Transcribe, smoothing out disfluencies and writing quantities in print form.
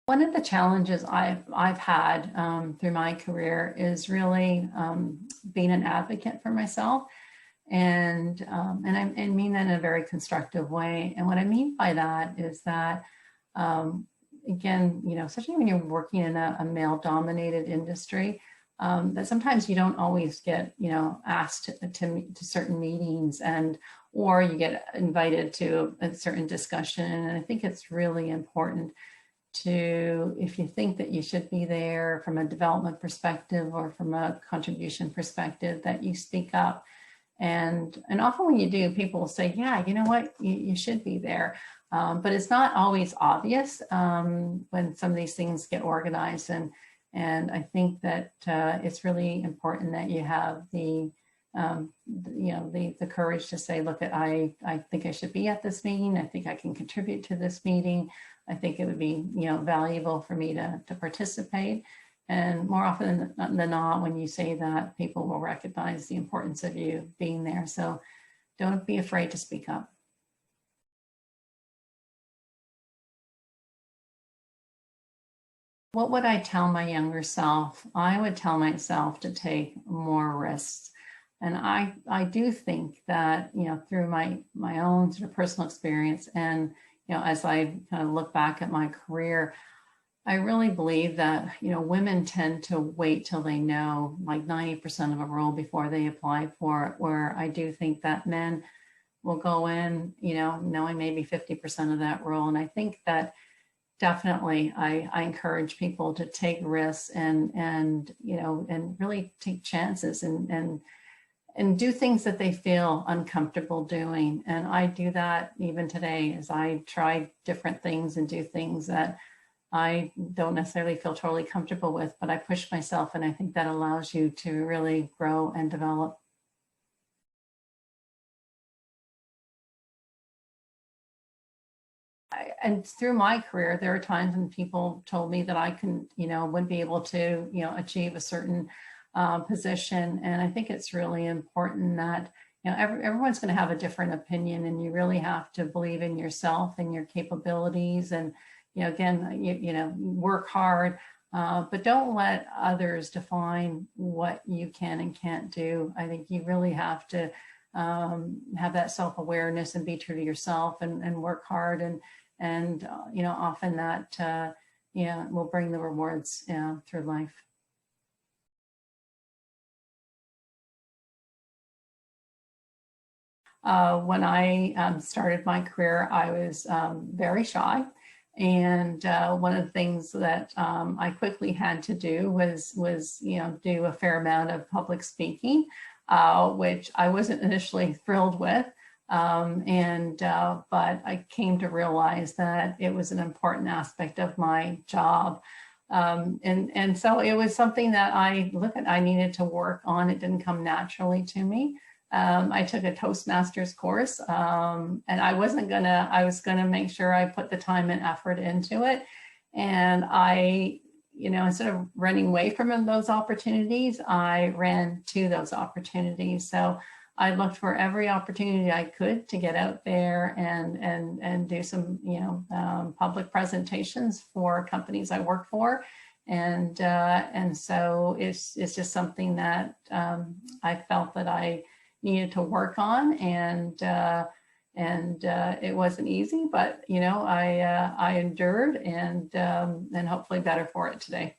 One of the challenges I've had through my career is really being an advocate for myself, and I mean that in a very constructive way. And what I mean by that is that, again, especially when you're working in a male-dominated industry, that sometimes you don't always get asked to certain meetings, or you get invited to a certain discussion. And I think it's really important to, if you think that you should be there from a development perspective or from a contribution perspective, that you speak up. And often when you do, people will say, yeah, you know what, you should be there. But it's not always obvious when some of these things get organized. And I think that it's really important that you have the courage to say, look, I think I should be at this meeting. I think I can contribute to this meeting. I think it would be, valuable for me to participate. And more often than not, when you say that, people will recognize the importance of you being there. So don't be afraid to speak up. What would I tell my younger self? I would tell myself to take more risks. And I do think that, through my own sort of personal experience, and, as I kind of look back at my career, I really believe that, women tend to wait till they know like 90% of a role before they apply for it, where I do think that men will go in, knowing maybe 50% of that role. And I think that definitely I encourage people to take risks and really take chances and do things that they feel uncomfortable doing. And I do that even today, as I try different things and do things that I don't necessarily feel totally comfortable with, but I push myself, and I think that allows you to really grow and develop. And through my career, there are times when people told me that I wouldn't be able to, achieve a certain position. And I think it's really important that, everyone's going to have a different opinion, and you really have to believe in yourself and your capabilities. And, again, work hard, but don't let others define what you can and can't do. I think you really have to have that self-awareness and be true to yourself and work hard. And often that, will bring the rewards through life. When I started my career, I was very shy. And one of the things that I quickly had to do was do a fair amount of public speaking, which I wasn't initially thrilled with. But I came to realize that it was an important aspect of my job. And so it was something that I needed to work on. It didn't come naturally to me. I took a Toastmasters course, and I was gonna make sure I put the time and effort into it. And I, instead of running away from those opportunities, I ran to those opportunities. So I looked for every opportunity I could to get out there and do some, public presentations for companies I work for. And so it's just something that I felt that I needed to work on, and it wasn't easy, but I endured, and hopefully better for it today.